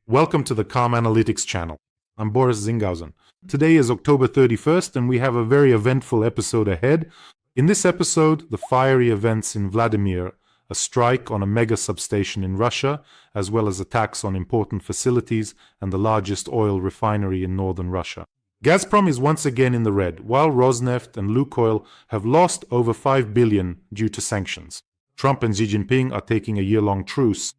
Welcome to the Calm Analytics channel. I'm Boris Tizengauzen. Today is October 31st and we have a very eventful episode ahead. In this episode, the fiery events in Vladimir, a strike on a mega substation in Russia, as well as attacks on important facilities and the largest oil refinery in northern Russia. Gazprom is once again in the red, while Rosneft and Lukoil have lost over 5 billion due to sanctions. Trump and Xi Jinping are taking a year-long truce.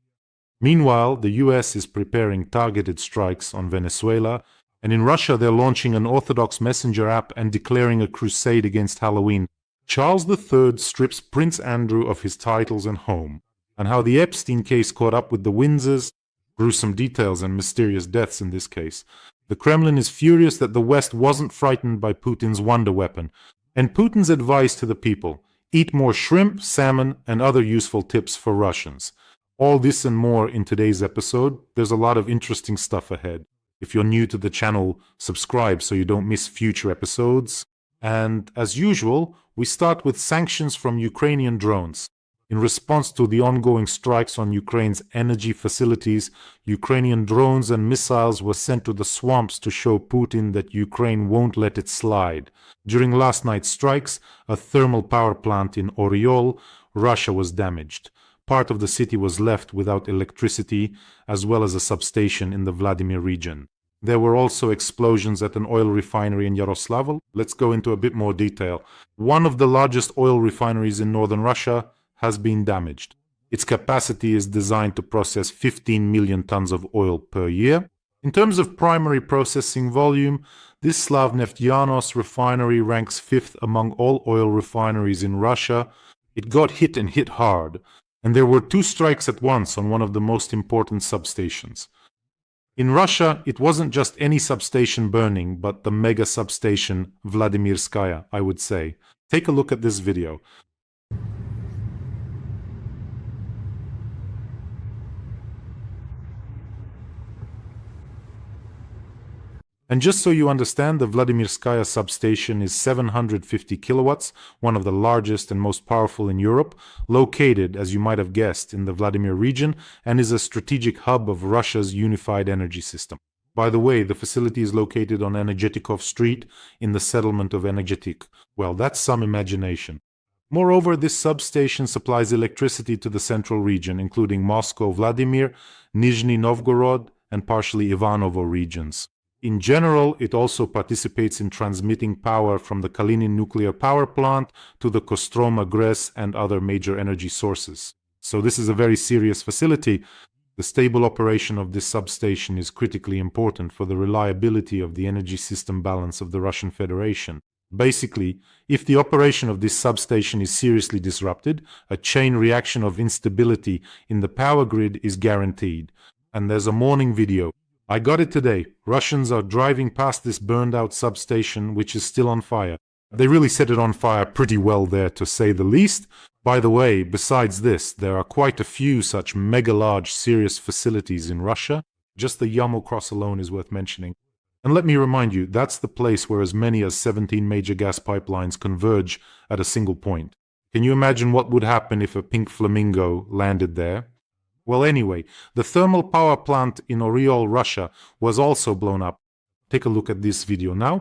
Meanwhile, the US is preparing targeted strikes on Venezuela, and in Russia they're launching an Orthodox messenger app and declaring a crusade against Halloween. Charles III strips Prince Andrew of his titles and home, and how the Epstein case caught up with the Windsors, gruesome details and mysterious deaths in this case. The Kremlin is furious that the West wasn't frightened by Putin's wonder weapon, and Putin's advice to the people: eat more shrimp, salmon, and other useful tips for Russians. All this and more in today's episode. There's a lot of interesting stuff ahead. If you're new to the channel, subscribe so you don't miss future episodes. And as usual, we start with sanctions from Ukrainian drones. In response to the ongoing strikes on Ukraine's energy facilities, Ukrainian drones and missiles were sent to the swamps to show Putin that Ukraine won't let it slide. During last night's strikes, a thermal power plant in Orel, Russia, was damaged. Part of the city was left without electricity, as well as a substation in the Vladimir region. There were also explosions at an oil refinery in Yaroslavl. Let's go into a bit more detail. One of the largest oil refineries in northern Russia has been damaged. Its capacity is designed to process 15 million tons of oil per year. In terms of primary processing volume, this Slavneft-YANOS refinery ranks 5th among all oil refineries in Russia. It got hit and hit hard. And there were 2 strikes at once on one of the most important substations. In Russia, it wasn't just any substation burning, but the mega substation Vladimirskaya, I would say. Take a look at this video. And just so you understand, the Vladimirskaya substation is 750 kilowatts, one of the largest and most powerful in Europe, located, as you might have guessed, in the Vladimir region, and is a strategic hub of Russia's unified energy system. By the way, the facility is located on Energetikov Street in the settlement of Energetik. Well, that's some imagination. Moreover, this substation supplies electricity to the central region, including Moscow, Vladimir, Nizhny Novgorod, and partially Ivanovo regions. In general, it also participates in transmitting power from the Kalinin nuclear power plant to the Kostroma GRES and other major energy sources. So this is a very serious facility. The stable operation of this substation is critically important for the reliability of the energy system balance of the Russian Federation. Basically, if the operation of this substation is seriously disrupted, a chain reaction of instability in the power grid is guaranteed. And there's a morning video. I got it today. Russians are driving past this burned-out substation, which is still on fire. They really set it on fire pretty well there, to say the least. By the way, besides this, there are quite a few such mega-large, serious facilities in Russia. Just the Yamal Cross alone is worth mentioning. And let me remind you, that's the place where as many as 17 major gas pipelines converge at a single point. Can you imagine what would happen if a pink flamingo landed there? Well, anyway, the thermal power plant in Orel, Russia, was also blown up. Take a look at this video now.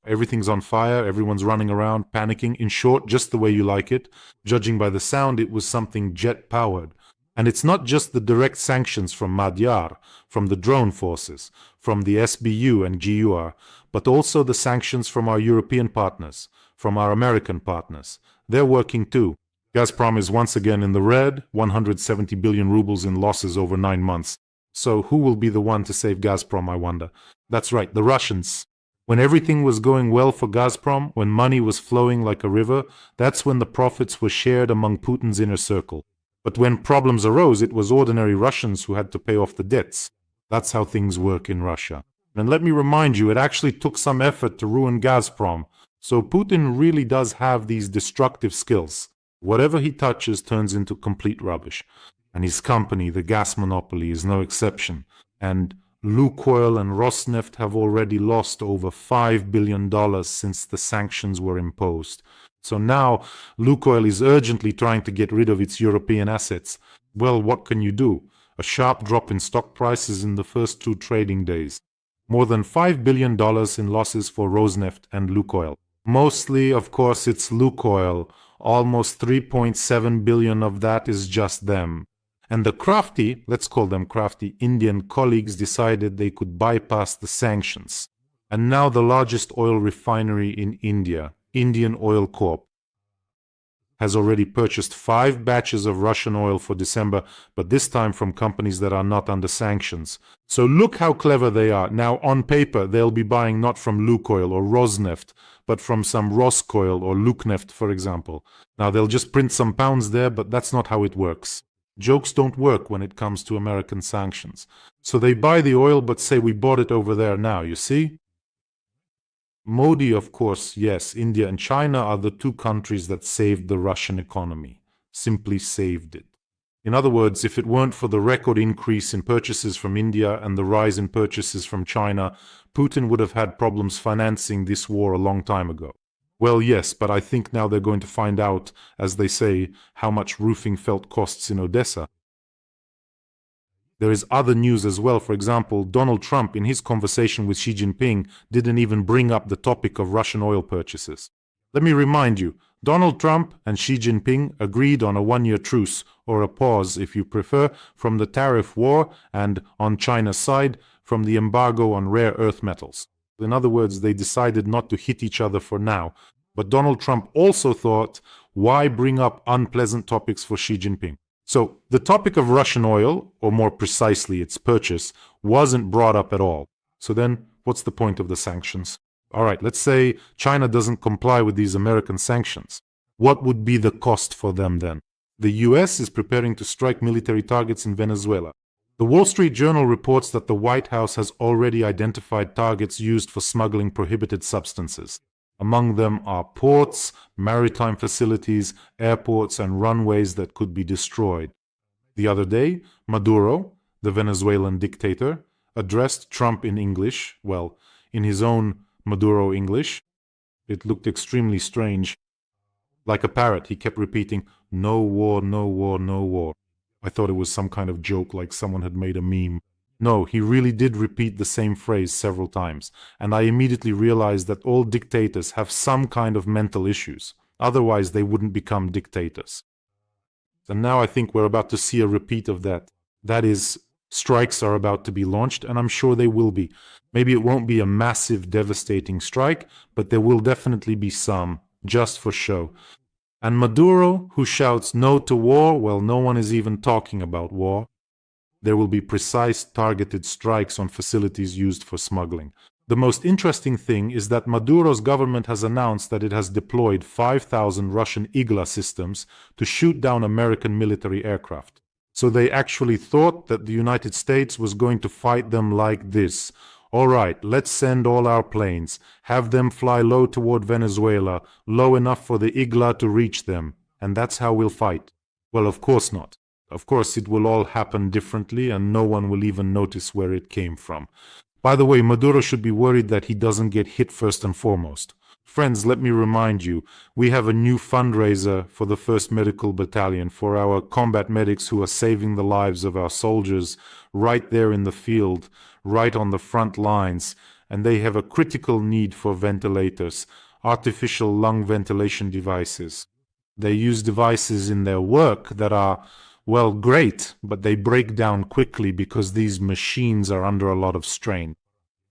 Everything's on fire, everyone's running around, panicking. In short, just the way you like it. Judging by the sound, it was something jet-powered. And it's not just the direct sanctions from Madhyar, from the drone forces, from the SBU and GUR, but also the sanctions from our European partners, from our American partners. They're working too. Gazprom is once again in the red, 170 billion rubles in losses over 9 months. So who will be the one to save Gazprom, I wonder? That's right, the Russians. When everything was going well for Gazprom, when money was flowing like a river, that's when the profits were shared among Putin's inner circle. But when problems arose, it was ordinary Russians who had to pay off the debts. That's how things work in Russia. And let me remind you, it actually took some effort to ruin Gazprom. So Putin really does have these destructive skills. Whatever he touches turns into complete rubbish. And his company, the gas monopoly, is no exception. And Lukoil and Rosneft have already lost over $5 billion since the sanctions were imposed. So now Lukoil is urgently trying to get rid of its European assets. Well, what can you do? A sharp drop in stock prices in the first 2 trading days. More than $5 billion in losses for Rosneft and Lukoil. Mostly, of course, it's Lukoil. Almost 3.7 billion of that is just them. And the crafty, let's call them crafty, Indian colleagues decided they could bypass the sanctions. And now the largest oil refinery in India, Indian Oil Corp, has already purchased 5 batches of Russian oil for December, but this time from companies that are not under sanctions. So look how clever they are. Now on paper they'll be buying not from Lukoil or Rosneft, but from some Roskoil or Lukneft, for example. Now they'll just print some pounds there, but that's not how it works. Jokes don't work when it comes to American sanctions. So they buy the oil but say we bought it over there now, you see? Modi, of course, yes, India and China are the 2 countries that saved the Russian economy. Simply saved it. In other words, if it weren't for the record increase in purchases from India and the rise in purchases from China, Putin would have had problems financing this war a long time ago. Well, yes, but I think now they're going to find out, as they say, how much roofing felt costs in Odessa. There is other news as well. For example, Donald Trump, in his conversation with Xi Jinping, didn't even bring up the topic of Russian oil purchases. Let me remind you, Donald Trump and Xi Jinping agreed on a 1-year truce, or a pause if you prefer, from the tariff war and, on China's side, from the embargo on rare earth metals. In other words, they decided not to hit each other for now. But Donald Trump also thought, why bring up unpleasant topics for Xi Jinping? So the topic of Russian oil, or more precisely its purchase, wasn't brought up at all. So then, what's the point of the sanctions? All right, let's say China doesn't comply with these American sanctions. What would be the cost for them then? The US is preparing to strike military targets in Venezuela. The Wall Street Journal reports that the White House has already identified targets used for smuggling prohibited substances. Among them are ports, maritime facilities, airports, and runways that could be destroyed. The other day, Maduro, the Venezuelan dictator, addressed Trump in English, well, in his own Maduro English. It looked extremely strange. Like a parrot, he kept repeating, "No war, no war, no war." I thought it was some kind of joke, like someone had made a meme. No, he really did repeat the same phrase several times, and I immediately realized that all dictators have some kind of mental issues. Otherwise, they wouldn't become dictators. And now I think we're about to see a repeat of that. That is, strikes are about to be launched, and I'm sure they will be. Maybe it won't be a massive, devastating strike, but there will definitely be some, just for show. And Maduro, who shouts no to war, well, no one is even talking about war. There will be precise, targeted strikes on facilities used for smuggling. The most interesting thing is that Maduro's government has announced that it has deployed 5,000 Russian Igla systems to shoot down American military aircraft. So they actually thought that the United States was going to fight them like this. All right, let's send all our planes, have them fly low toward Venezuela, low enough for the Igla to reach them, and that's how we'll fight. Well, of course not. Of course, it will all happen differently, and no one will even notice where it came from. By the way, Maduro should be worried that he doesn't get hit first and foremost. Friends, let me remind you, we have a new fundraiser for the 1st Medical Battalion, for our combat medics who are saving the lives of our soldiers right there in the field, right on the front lines, and they have a critical need for ventilators, artificial lung ventilation devices. They use devices in their work that are, well, great, but they break down quickly because these machines are under a lot of strain.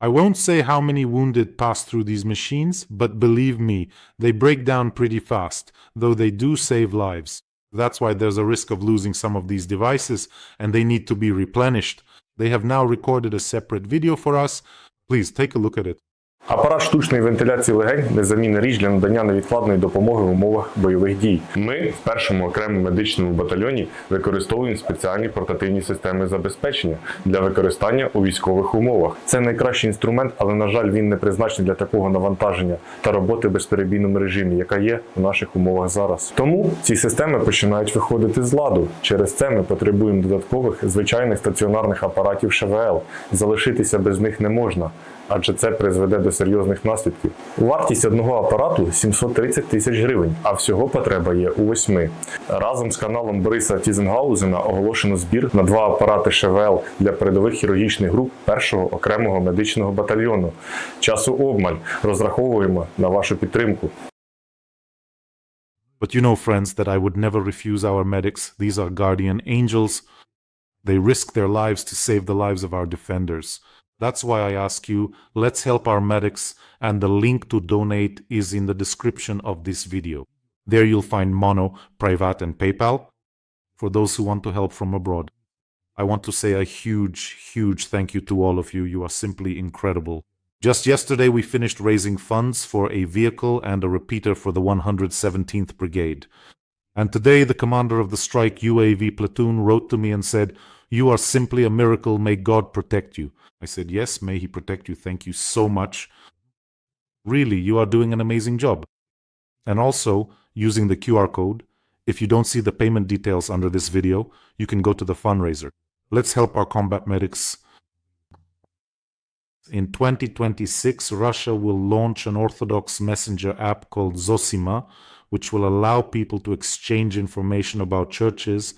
I won't say how many wounded pass through these machines, but believe me, they break down pretty fast, though they do save lives. That's why there's a risk of losing some of these devices, and they need to be replenished. They have now recorded a separate video for us. Please take a look at it. Апарат штучної вентиляції легень – незамінна річ для надання невідкладної допомоги в умовах бойових дій. Ми в 1-му окремому медичному батальйоні використовуємо спеціальні портативні системи забезпечення для використання у військових умовах. Це найкращий інструмент, але, на жаль, він не призначений для такого навантаження та роботи в безперебійному режимі, яка є в наших умовах зараз. Тому ці системи починають виходити з ладу. Через це ми потребуємо додаткових звичайних стаціонарних апаратів ШВЛ. Залишитися без них не можна. адже це призведе до серйозних наслідків. Вартість одного апарату 730 тисяч гривень, а всього потреба є у 8. Разом з каналом Бориса Тізенгаузена оголошено збір на 2 апарати ШВЛ для передових хірургічних груп 1-го окремого медичного батальйону. Часу обмаль. Розраховуємо на вашу підтримку. But you know, friends, that I would never refuse our medics. These are guardian angels. They risk their lives to save the lives of our defenders. That's why I ask you, let's help our medics, and the link to donate is in the description of this video. There you'll find Mono, Privat, and PayPal for those who want to help from abroad. I want to say a huge thank you to all of you. You are simply incredible. Just yesterday we finished raising funds for a vehicle and a repeater for the 117th Brigade. And today the commander of the strike UAV platoon wrote to me and said, "You are simply a miracle. May God protect you." I said, "Yes, may he protect you. Thank you so much. Really, you are doing an amazing job." And also, using the QR code, if you don't see the payment details under this video, you can go to the fundraiser. Let's help our combat medics. In 2026, Russia will launch an Orthodox messenger app called Zosima, which will allow people to exchange information about churches,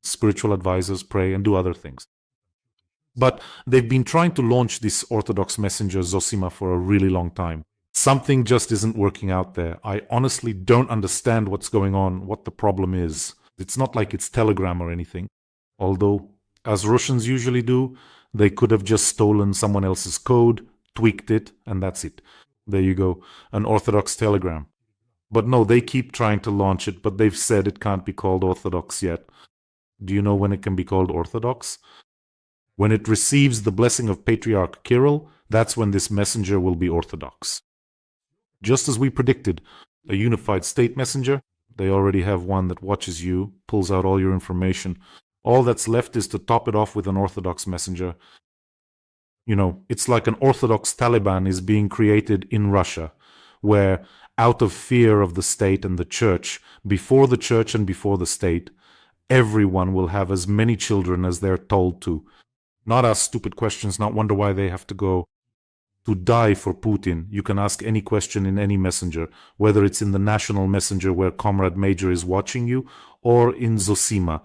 spiritual advisors, pray, and do other things. But they've been trying to launch this Orthodox messenger Zosima for a really long time. Something just isn't working out there. I honestly don't understand what's going on, what the problem is. It's not like it's Telegram or anything. Although, as Russians usually do, they could have just stolen someone else's code, tweaked it, and that's it. There you go, an Orthodox Telegram. But no, they keep trying to launch it, but they've said it can't be called Orthodox yet. Do you know when it can be called Orthodox? When it receives the blessing of Patriarch Kirill, that's when this messenger will be Orthodox. Just as we predicted, a unified state messenger, they already have one that watches you, pulls out all your information. All that's left is to top it off with an Orthodox messenger. You know, it's like an Orthodox Taliban is being created in Russia, where out of fear of the state and the church, before the church and before the state, everyone will have as many children as they're told to. Not ask stupid questions, not wonder why they have to go to die for Putin. You can ask any question in any messenger, whether it's in the national messenger where Comrade Major is watching you, or in Zosima.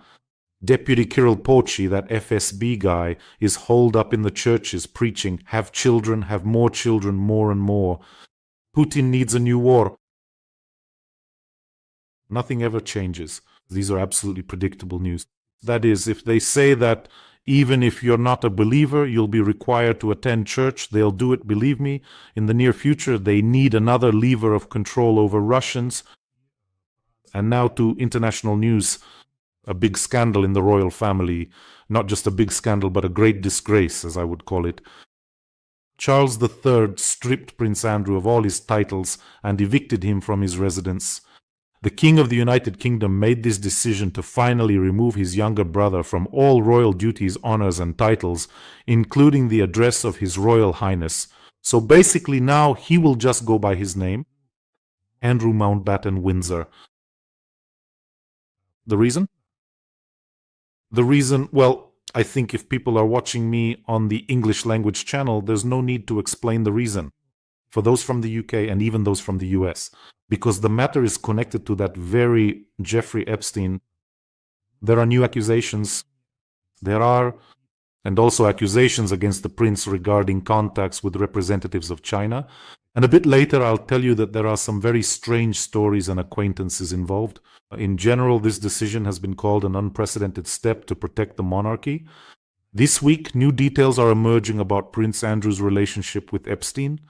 Deputy Kirill Pochi, that FSB guy, is holed up in the churches preaching, have children, have more children, more and more. Putin needs a new war. Nothing ever changes. These are absolutely predictable news. That is, if they say that even if you're not a believer, you'll be required to attend church, they'll do it, believe me. In the near future, they need another lever of control over Russians. And now to international news. A big scandal in the royal family. Not just a big scandal, but a great disgrace, as I would call it. Charles III stripped Prince Andrew of all his titles and evicted him from his residence. The King of the United Kingdom made this decision to finally remove his younger brother from all royal duties, honors, and titles, including the address of His Royal Highness. So basically now he will just go by his name, Andrew Mountbatten Windsor. The reason? The reason, well, I think if people are watching me on the English language channel, there's no need to explain the reason. For those from the UK and even those from the US. Because the matter is connected to that very Jeffrey Epstein. There are new accusations. And also accusations against the prince regarding contacts with representatives of China. And a bit later, I'll tell you that there are some very strange stories and acquaintances involved. In general, this decision has been called an unprecedented step to protect the monarchy. This week, new details are emerging about Prince Andrew's relationship with Epstein.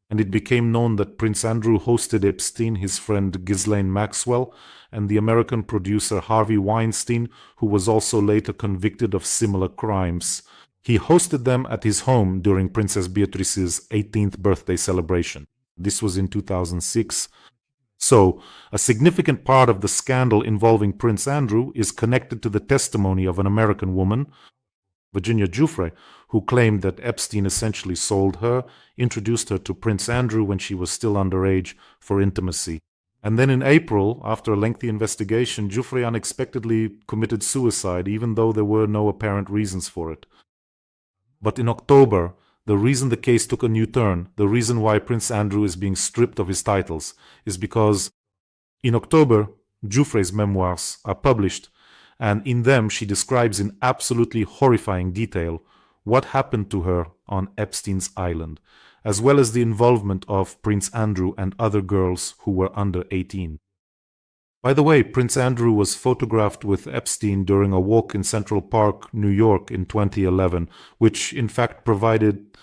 And it became known that Prince Andrew hosted Epstein, his friend Ghislaine Maxwell, and the American producer Harvey Weinstein, who was also later convicted of similar crimes. He hosted them at his home during Princess Beatrice's 18th birthday celebration. This was in 2006. So, a significant part of the scandal involving Prince Andrew is connected to the testimony of an American woman, Virginia Giuffre, who claimed that Epstein essentially sold her, introduced her to Prince Andrew when she was still underage for intimacy. And then in April, after a lengthy investigation, Giuffre unexpectedly committed suicide, even though there were no apparent reasons for it. But in October, the reason the case took a new turn, the reason why Prince Andrew is being stripped of his titles, is because in October, Giuffre's memoirs are published, and in them she describes in absolutely horrifying detail what happened to her on Epstein's island, as well as the involvement of Prince Andrew and other girls who were under 18. By the way, Prince Andrew was photographed with Epstein during a walk in Central Park, New York in 2011, which in fact provided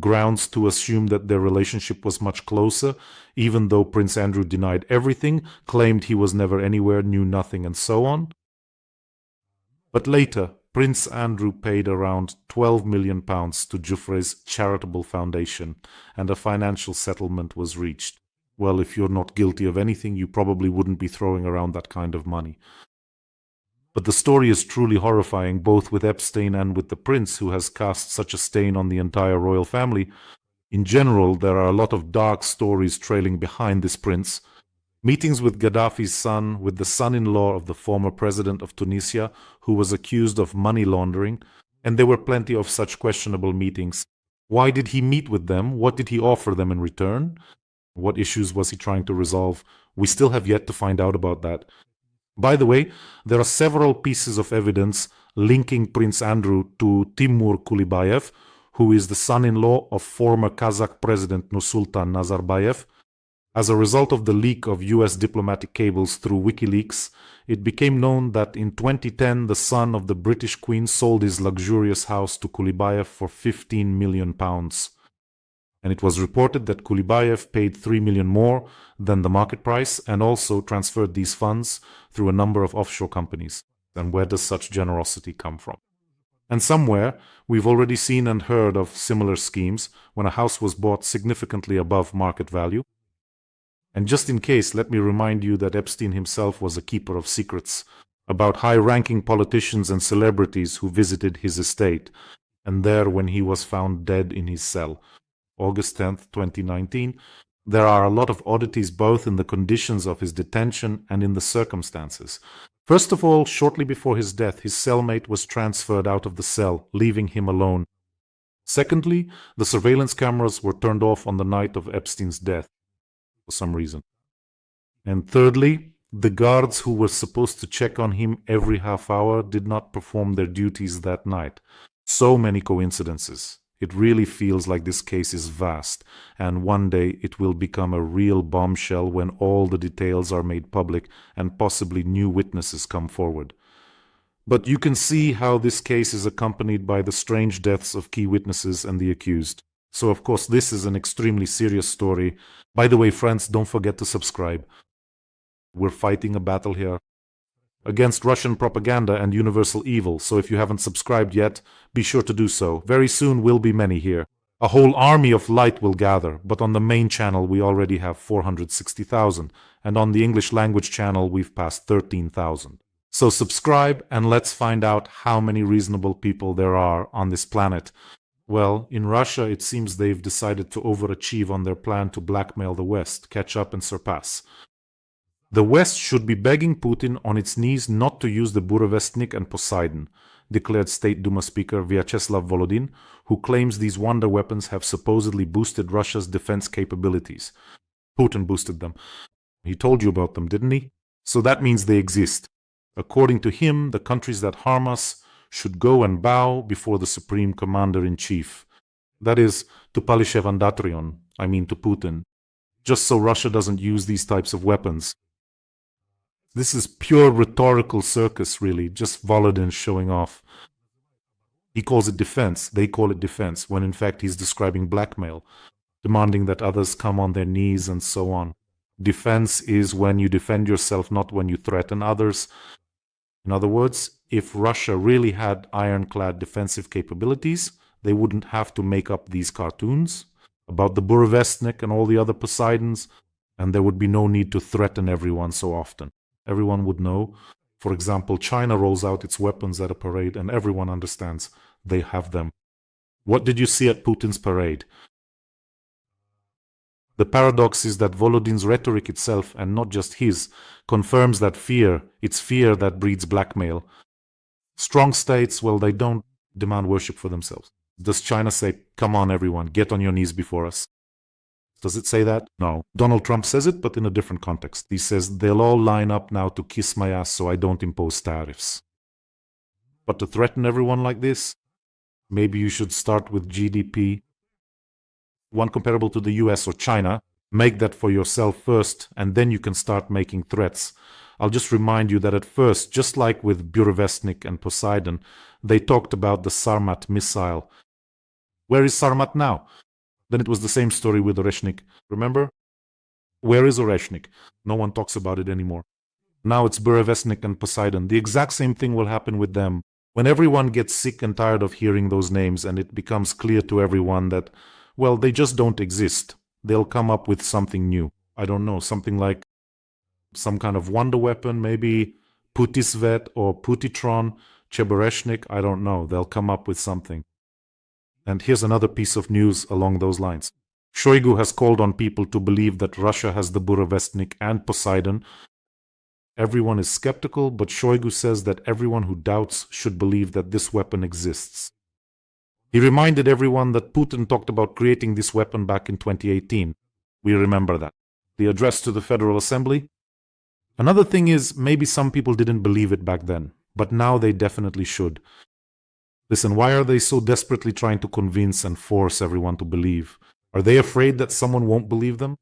grounds to assume that their relationship was much closer, even though Prince Andrew denied everything, claimed he was never anywhere, knew nothing, and so on. But later, Prince Andrew paid around £12 million to Giuffre's charitable foundation, and a financial settlement was reached. Well, if you're not guilty of anything, you probably wouldn't be throwing around that kind of money. But the story is truly horrifying, both with Epstein and with the prince, who has cast such a stain on the entire royal family. In general, there are a lot of dark stories trailing behind this prince. Meetings with Gaddafi's son, with the son-in-law of the former president of Tunisia, who was accused of money laundering, and there were plenty of such questionable meetings. Why did he meet with them? What did he offer them in return? What issues was he trying to resolve? We still have yet to find out about that. By the way, there are several pieces of evidence linking Prince Andrew to Timur Kulibayev, who is the son-in-law of former Kazakh President Nursultan Nazarbayev. As a result of the leak of US diplomatic cables through WikiLeaks, it became known that in 2010 the son of the British Queen sold his luxurious house to Kulibayev for £15 million. And it was reported that Kulibayev paid $3 million more than the market price and also transferred these funds through a number of offshore companies. And where does such generosity come from? And somewhere, we've already seen and heard of similar schemes when a house was bought significantly above market value. And just in case, let me remind you that Epstein himself was a keeper of secrets about high-ranking politicians and celebrities who visited his estate, and there when he was found dead in his cell. August 10th, 2019, there are a lot of oddities both in the conditions of his detention and in the circumstances. First of all, shortly before his death, his cellmate was transferred out of the cell, leaving him alone. Secondly, the surveillance cameras were turned off on the night of Epstein's death, for some reason. And thirdly, the guards who were supposed to check on him every half hour did not perform their duties that night. So many coincidences. It really feels like this case is vast, and one day it will become a real bombshell when all the details are made public and possibly new witnesses come forward. But you can see how this case is accompanied by the strange deaths of key witnesses and the accused. So of course this is an extremely serious story. By the way, friends, don't forget to subscribe. We're fighting a battle here against Russian propaganda and universal evil, so if you haven't subscribed yet, be sure to do so. Very soon will be many here. A whole army of light will gather, but on the main channel we already have 460,000, and on the English language channel we've passed 13,000. So subscribe and let's find out how many reasonable people there are on this planet. Well, in Russia it seems they've decided to overachieve on their plan to blackmail the West, catch up and surpass. The West should be begging Putin on its knees not to use the Burevestnik and Poseidon, declared State Duma Speaker Vyacheslav Volodin, who claims these wonder weapons have supposedly boosted Russia's defense capabilities. Putin boosted them. He told you about them, didn't he? So that means they exist. According to him, the countries that harm us should go and bow before the Supreme Commander-in-Chief. That is, to Palishev and Datrion, I mean to Putin, just so Russia doesn't use these types of weapons. This is pure rhetorical circus, really, just Volodin showing off. He calls it defense, they call it defense, when in fact he's describing blackmail, demanding that others come on their knees and so on. Defense is when you defend yourself, not when you threaten others. In other words, if Russia really had ironclad defensive capabilities, they wouldn't have to make up these cartoons about the Burevestnik and all the other Poseidons, and there would be no need to threaten everyone so often. Everyone would know. For example, China rolls out its weapons at a parade and everyone understands they have them. What did you see at Putin's parade? The paradox is that Volodin's rhetoric itself, and not just his, confirms that fear, it's fear that breeds blackmail. Strong states, well, they don't demand worship for themselves? Does China say, come on everyone, get on your knees before us? Does it say that? No. Donald Trump says it, but in a different context. He says, they'll all line up now to kiss my ass so I don't impose tariffs. But to threaten everyone like this, maybe you should start with GDP, one comparable to the US or China, make that for yourself first, and then you can start making threats. I'll just remind you that at first, just like with Burevestnik and Poseidon, they talked about the Sarmat missile. Where is Sarmat now? Then it was the same story with Oreshnik. Remember? Where is Oreshnik? No one talks about it anymore. Now it's Burevestnik and Poseidon. The exact same thing will happen with them. When everyone gets sick and tired of hearing those names and it becomes clear to everyone that, well, they just don't exist, they'll come up with something new. I don't know, something like some kind of wonder weapon, maybe Putisvet or Putitron, Chebereshnik, I don't know. They'll come up with something. And here's another piece of news along those lines. Shoigu has called on people to believe that Russia has the Burevestnik and Poseidon. Everyone is skeptical, but Shoigu says that everyone who doubts should believe that this weapon exists. He reminded everyone that Putin talked about creating this weapon back in 2018. We remember that. The address to the Federal Assembly. Another thing is, maybe some people didn't believe it back then, but now they definitely should. Listen, why are they so desperately trying to convince and force everyone to believe? Are they afraid that someone won't believe them?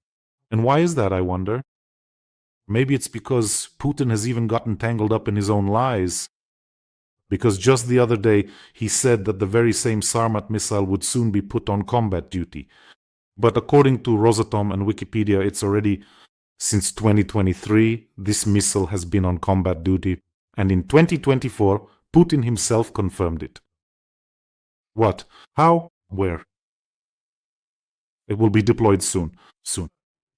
And why is that, I wonder? Maybe it's because Putin has even gotten tangled up in his own lies. Because just the other day, he said that the very same Sarmat missile would soon be put on combat duty. But according to Rosatom and Wikipedia, it's already since 2023, this missile has been on combat duty. And in 2024, Putin himself confirmed it. What? How? Where? It will be deployed soon. Soon.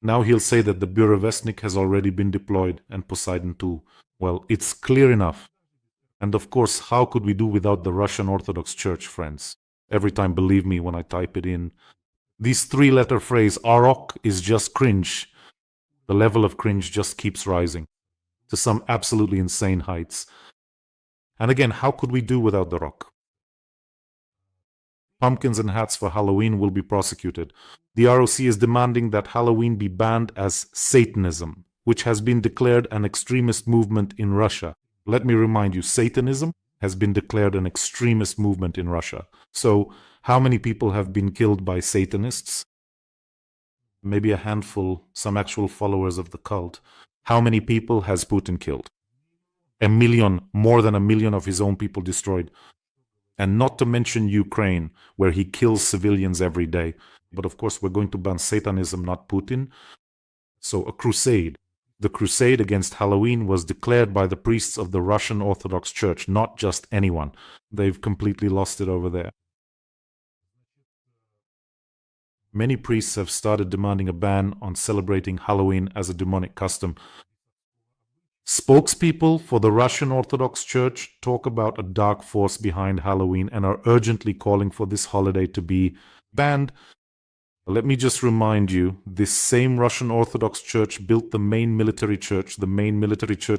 Now he'll say that the Burevestnik has already been deployed and Poseidon too. Well, it's clear enough. And of course, how could we do without the Russian Orthodox Church, friends? Every time, believe me, when I type it in. This three-letter phrase, Arok, is just cringe. The level of cringe just keeps rising to some absolutely insane heights. And again, how could we do without the rock? Pumpkins and hats for Halloween will be prosecuted. The ROC is demanding that Halloween be banned as Satanism, which has been declared an extremist movement in Russia. Let me remind you, Satanism has been declared an extremist movement in Russia. So, how many people have been killed by Satanists? Maybe a handful, some actual followers of the cult. How many people has Putin killed? 1 million, more than 1 million of his own people destroyed. And not to mention Ukraine, where he kills civilians every day. But of course, we're going to ban Satanism, not Putin. So a crusade. The crusade against Halloween was declared by the priests of the Russian Orthodox Church, not just anyone. They've completely lost it over there. Many priests have started demanding a ban on celebrating Halloween as a demonic custom. Spokespeople for the Russian Orthodox Church talk about a dark force behind Halloween and are urgently calling for this holiday to be banned. Let me just remind you, this same Russian Orthodox Church built the main military church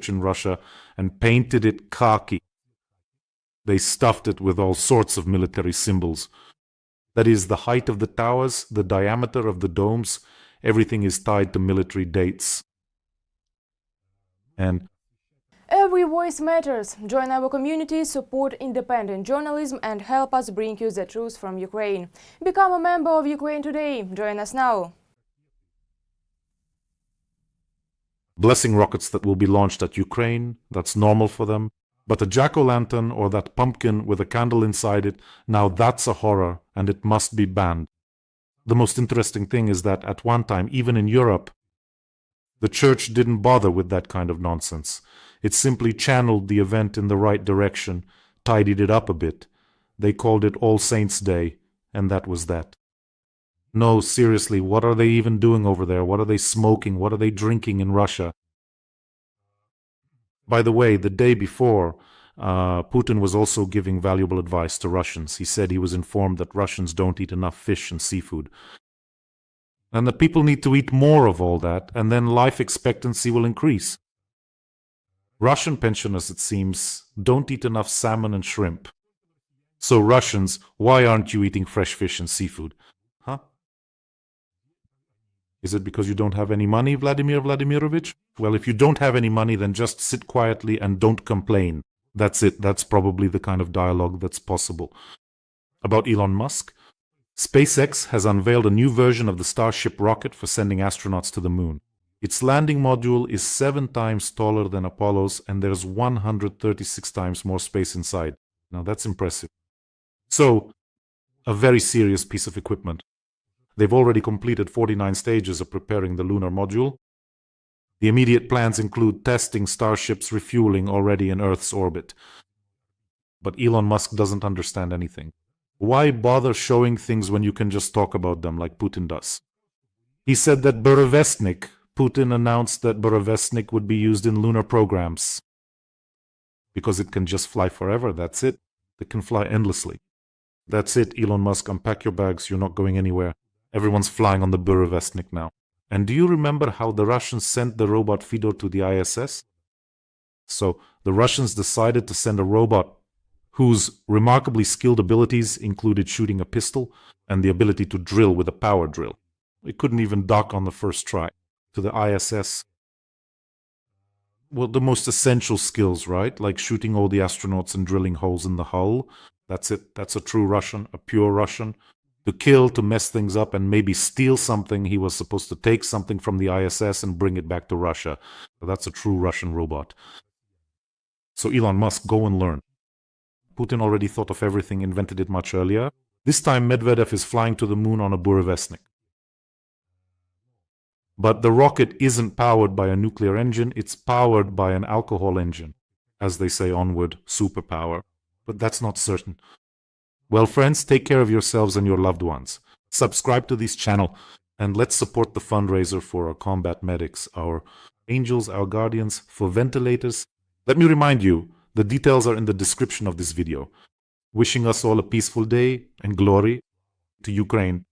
in Russia, and painted it khaki. They stuffed it with all sorts of military symbols. That is, the height of the towers, the diameter of the domes, everything is tied to military dates. And every voice matters. Join our community, support independent journalism and help us bring you the truth from Ukraine. Become a member of Ukraine today. Join us now. blessing rockets that will be launched at Ukraine, that's normal for them. But a jack-o'-lantern or that pumpkin with a candle inside it, now that's a horror and it must be banned. The most interesting thing is that at one time, even in Europe, the church didn't bother with that kind of nonsense. It simply channeled the event in the right direction, tidied it up a bit. They called it All Saints' Day, and that was that. No, seriously, what are they even doing over there? What are they smoking? What are they drinking in Russia? By the way, the day before, Putin was also giving valuable advice to Russians. He said he was informed that Russians don't eat enough fish and seafood, and that people need to eat more of all that, and then life expectancy will increase. Russian pensioners, it seems, don't eat enough salmon and shrimp. So Russians, why aren't you eating fresh fish and seafood? Huh? Is it because you don't have any money, Vladimir Vladimirovich? Well, if you don't have any money, then just sit quietly and don't complain. That's it. That's probably the kind of dialogue that's possible. About Elon Musk, SpaceX has unveiled a new version of the Starship rocket for sending astronauts to the moon. Its landing module is 7 times taller than Apollo's, and there's 136 times more space inside. Now that's impressive. So, a very serious piece of equipment. They've already completed 49 stages of preparing the lunar module. The immediate plans include testing Starship's refueling already in Earth's orbit. But Elon Musk doesn't understand anything. Why bother showing things when you can just talk about them like Putin does? He said that Putin announced that Burevestnik would be used in lunar programs. Because it can just fly forever, that's it. It can fly endlessly. That's it, Elon Musk, unpack your bags, you're not going anywhere. Everyone's flying on the Burevestnik now. And do you remember how the Russians sent the robot Fedor to the ISS? So, the Russians decided to send a robot whose remarkably skilled abilities included shooting a pistol and the ability to drill with a power drill. It couldn't even dock on the first try. To the ISS. Well, the most essential skills, right? Like shooting all the astronauts and drilling holes in the hull. That's it. That's a true Russian, a pure Russian. To kill, to mess things up, and maybe steal something. He was supposed to take something from the ISS and bring it back to Russia. So that's a true Russian robot. So Elon Musk, go and learn. Putin already thought of everything, invented it much earlier. This time Medvedev is flying to the moon on a Burevestnik. But the rocket isn't powered by a nuclear engine, it's powered by an alcohol engine. As they say onward, superpower. But that's not certain. Well, friends, take care of yourselves and your loved ones. Subscribe to this channel, and let's support the fundraiser for our combat medics, our angels, our guardians, for ventilators. Let me remind you, the details are in the description of this video. Wishing us all a peaceful day and glory to Ukraine.